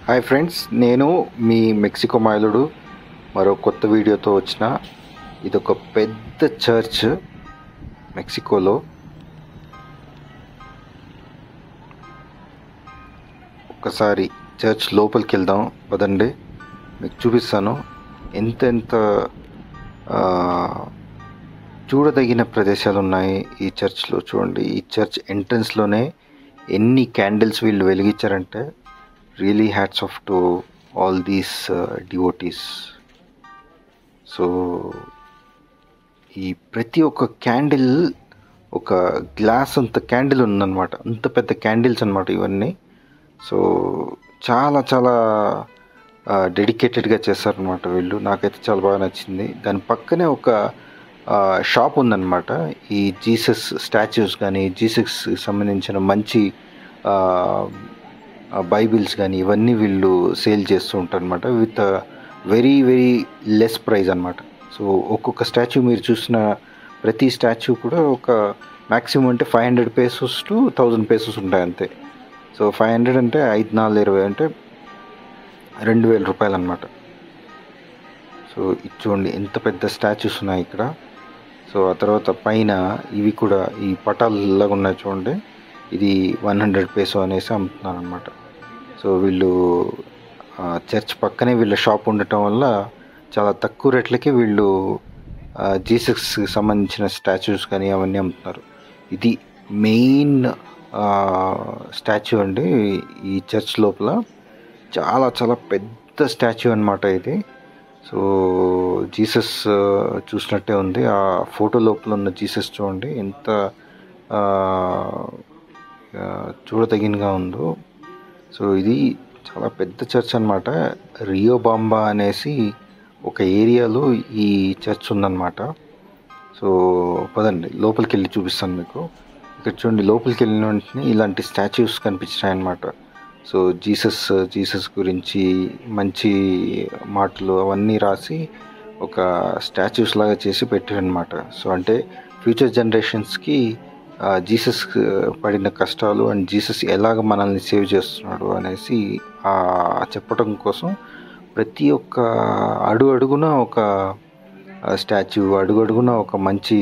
Hi friends, నేను మీ Mexico మైలుడు మరో కొత్త వీడియోతో వచ్చిన. ఇదొక పెద్ద చర్చ్ మెక్సికోలో. ఒక్కసారి చర్చ్ లోపలికి వెళ్దాం పదండి, మీకు చూపిస్తాను. ఎంత చూడదగిన ప్రదేశాలు ఉన్నాయి ఈ చర్చ్లో. చూడండి, ఈ చర్చ్ ఎంట్రన్స్లోనే ఎన్ని క్యాండిల్స్ వీళ్ళు వెలిగించారంటే really hats off to all these devotees. So ఈ ప్రతి ఒక్క క్యాండిల్ ఒక గ్లాస్ అంత క్యాండిల్ ఉందన్నమాట, అంత పెద్ద క్యాండిల్స్ అన్నమాట ఇవన్నీ. సో చాలా చాలా డెడికేటెడ్గా చేస్తారనమాట వీళ్ళు. నాకైతే చాలా బాగా నచ్చింది. దాని పక్కనే ఒక షాప్ ఉందన్నమాట. ఈ జీసస్ స్టాచ్యూస్ కానీ, జీసస్కి సంబంధించిన మంచి బైబిల్స్ కానీ ఇవన్నీ వీళ్ళు సేల్ చేస్తూ ఉంటారు అనమాట, with very very less price అనమాట. సో ఒక్కొక్క స్టాచ్యూ మీరు చూసిన ప్రతి స్టాచ్యూ కూడా ఒక మ్యాక్సిమం అంటే 500 pesos to 1000 pesos ఉంటాయి అంతే. సో 500 అంటే 5×4=20 అంటే 2000 రూపాయలు అనమాట. సో ఇది చూడండి ఎంత పెద్ద స్టాచ్యూస్ ఉన్నాయి ఇక్కడ. సో ఆ తర్వాత పైన ఇవి కూడా ఈ పటాలలాగా ఉన్నాయి చూడండి, ఇది 100 peso అనేసి అమ్ముతున్నారు అనమాట. సో వీళ్ళు చర్చ్ పక్కనే వీళ్ళ షాప్ ఉండటం వల్ల చాలా తక్కువ రేట్లకి వీళ్ళు జీసస్కి సంబంధించిన స్టాచ్యూస్ కానీ అవన్నీ అమ్ముతున్నారు. ఇది మెయిన్ స్టాచ్యూ అండి ఈ చర్చ్ లోపల. చాలా చాలా పెద్ద స్టాచ్యూ అనమాట ఇది. సో జీసస్ చూసినట్టే ఉంది. ఆ ఫోటో లోపల ఉన్న జీసస్ చూడండి ఎంత చూడదగినగా ఉందో. సో ఇది చాలా పెద్ద చర్చ్ అనమాట. రియోబాంబా అనేసి ఒక ఏరియాలో ఈ చర్చ్ ఉందన్నమాట. సో పదండి లోపలికి వెళ్ళి చూపిస్తాను మీకు. ఇక్కడ చూడండి, లోపలికి వెళ్ళిన వెంటనే ఇలాంటి స్టాచ్యూస్ కనిపించాయి అన్నమాట. సో జీసస్ గురించి మంచి మాటలు అవన్నీ రాసి ఒక స్టాచ్యూస్ లాగా చేసి పెట్టారనమాట. సో అంటే ఫ్యూచర్ జనరేషన్స్కి జీసస్ పడిన కష్టాలు అండ్ జీసస్ ఎలాగ మనల్ని సేవ్ చేస్తున్నాడు అనేసి చెప్పడం కోసం ప్రతి ఒక్క అడుగున ఒక స్టాచ్యూ, అడుగున ఒక మంచి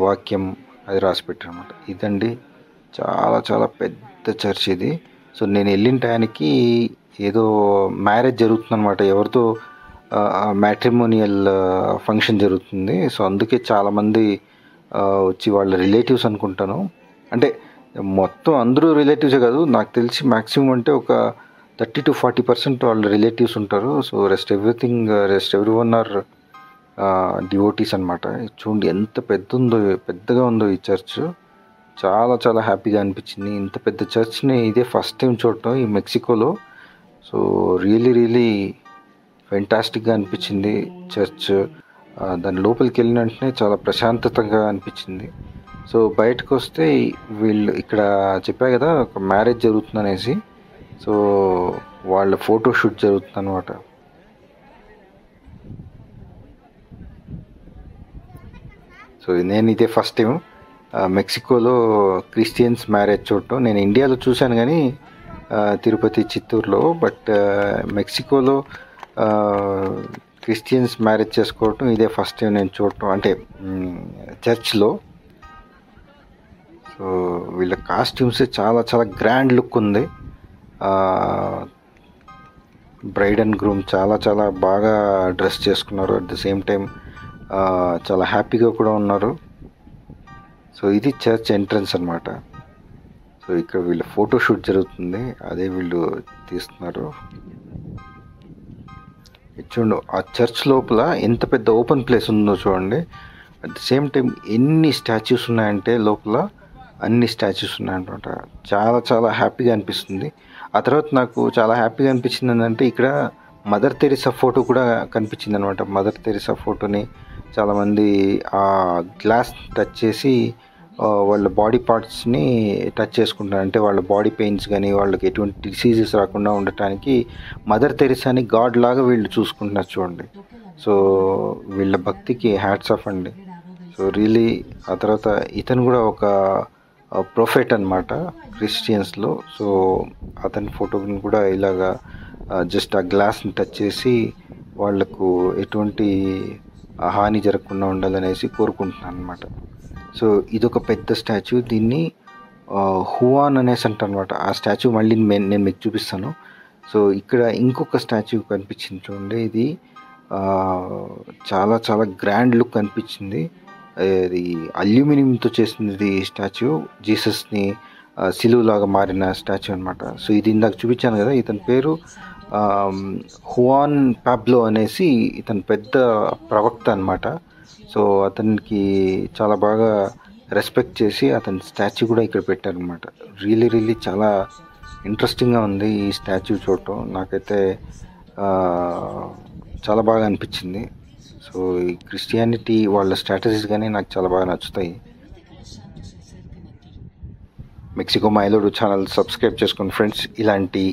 వాక్యం అది రాసి పెట్టారనమాట. ఇదండి చాలా చాలా పెద్ద చర్చ్ ఇది. సో నేను వెళ్ళిన టయానికి ఏదో మ్యారేజ్ జరుగుతుందన్నమాట, ఎవరితో మ్యాట్రిమోనియల్ ఫంక్షన్ జరుగుతుంది. సో అందుకే చాలామంది వచ్చి వాళ్ళ రిలేటివ్స్ అనుకుంటాను. అంటే మొత్తం అందరూ రిలేటివ్సే కాదు, నాకు తెలిసి మ్యాక్సిమం అంటే ఒక 30 to 40% వాళ్ళ రిలేటివ్స్ ఉంటారు. So rest every one or devotees అనమాట. చూడండి ఎంత పెద్దగా ఉందో ఈ చర్చ్. చాలా చాలా హ్యాపీగా అనిపించింది. ఇంత పెద్ద చర్చ్ని ఇదే ఫస్ట్ టైం చూడటం ఈ మెక్సికోలో. సో రియలీ ఫెంటాస్టిక్గా అనిపించింది చర్చ్. దాని లోపలికి వెళ్ళిన వెంటనే చాలా ప్రశాంతతగా అనిపించింది. సో బయటకు వస్తే వీళ్ళు ఇక్కడ చెప్పా కదా ఒక మ్యారేజ్ జరుగుతుంది అనేసి. సో వాళ్ళ ఫోటో షూట్ జరుగుతుంది అనమాట. సో నేను ఇదే ఫస్ట్ టైం మెక్సికోలో క్రిస్టియన్స్ మ్యారేజ్ చూడటం. నేను ఇండియాలో చూశాను కానీ తిరుపతి, చిత్తూరులో, బట్ మెక్సికోలో క్రిస్టియన్స్ మ్యారేజ్ చేసుకోవటం ఇదే ఫస్ట్ టైం నేను చూడటం, అంటే చర్చ్లో. సో వీళ్ళ కాస్ట్యూమ్స్ చాలా చాలా గ్రాండ్ లుక్ ఉంది. బ్రైడ్ అండ్ గ్రూమ్ చాలా చాలా బాగా డ్రెస్ చేసుకున్నారు. అట్ ద సేమ్ టైం చాలా హ్యాపీగా కూడా ఉన్నారు. సో ఇది చర్చ్ ఎంట్రన్స్ అనమాట. సో ఇక్కడ వీళ్ళ ఫోటో షూట్ జరుగుతుంది, అదే వీళ్ళు తీస్తున్నారు. చూడండి ఆ చర్చ్ లోపల ఎంత పెద్ద ఓపెన్ ప్లేస్ ఉందో చూడండి. అట్ ద సేమ్ టైం ఎన్ని స్టాచ్యూస్ ఉన్నాయంటే లోపల అన్ని స్టాచ్యూస్ ఉన్నాయన్నమాట. చాలా చాలా హ్యాపీగా అనిపిస్తుంది. ఆ తర్వాత నాకు చాలా హ్యాపీగా అనిపించింది ఏంటంటే ఇక్కడ మదర్ తెరిసా ఫోటో కూడా కనిపించింది అనమాట. మదర్ తెరిసా ఫోటోని చాలామంది ఆ గ్లాస్ టచ్ చేసి వాళ్ళ బాడీ పార్ట్స్ని టచ్ చేసుకుంటారు. అంటే వాళ్ళ బాడీ పెయిన్స్ కానీ వాళ్ళకి ఎటువంటి డిసీజెస్ రాకుండా ఉండటానికి మదర్ తెరిసాని గాడ్ లాగా వీళ్ళు చూసుకుంటున్నారు చూడండి. సో వీళ్ళ భక్తికి హ్యాట్స్ ఆఫ్ అండి. సో రియలీ ఆ తర్వాత ఇతను కూడా ఒక ప్రొఫెట్ అనమాట క్రిస్టియన్స్లో. సో అతని ఫోటోని కూడా ఇలాగా జస్ట్ ఆ గ్లాస్ని టచ్ చేసి వాళ్లకు ఎటువంటి హాని జరగకుండా ఉండాలనేసి కోరుకుంటున్నాను అనమాట. సో ఇదొక పెద్ద స్టాచ్యూ. దీన్ని హువాన్ అనేసి అంటారు అనమాట. ఆ స్టాచ్యూ మళ్ళీ నేను మీకు చూపిస్తాను. సో ఇక్కడ ఇంకొక స్టాచ్యూ కనిపించింది చూడండి. ఇది చాలా చాలా గ్రాండ్ లుక్ అనిపించింది. ఇది అల్యూమినియంతో చేసింది ఇది స్టాచ్యూ. జీసస్ని సిలువులాగా మారిన స్టాచ్యూ అనమాట. సో ఇది ఇందాక చూపించాను కదా, ఇతని పేరు హువాన్ పాబ్లో అనేసి, ఇతను పెద్ద ప్రవక్త అనమాట. సో అతనికి చాలా బాగా రెస్పెక్ట్ చేసి అతని స్టాచ్యూ కూడా ఇక్కడ పెట్టారనమాట. రియల్లీ చాలా ఇంట్రెస్టింగ్గా ఉంది ఈ స్టాచ్యూ చూడటం. నాకైతే చాలా బాగా అనిపించింది. సో ఈ క్రిస్టియానిటీ వాళ్ళ స్ట్రాటజీస్ కానీ నాకు చాలా బాగా నచ్చుతాయి. మెక్సికో మైలోడు ఛానల్ సబ్స్క్రైబ్ చేసుకోండి ఫ్రెండ్స్. ఇలాంటి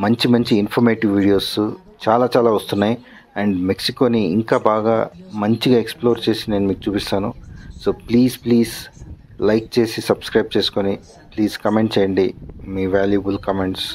మంచి మంచి ఇన్ఫర్మేటివ్ వీడియోస్ చాలా వస్తున్నాయి. అండ్ మెక్సికోని ఇంకా బాగా మంచిగా ఎక్స్ప్లోర్ చేసి నేను మీకు చూపిస్తాను. సో ప్లీజ్ లైక్ చేసి సబ్స్క్రైబ్ చేసుకొని ప్లీజ్ కమెంట్ చేయండి. మీ వాల్యుబుల్ కమెంట్స్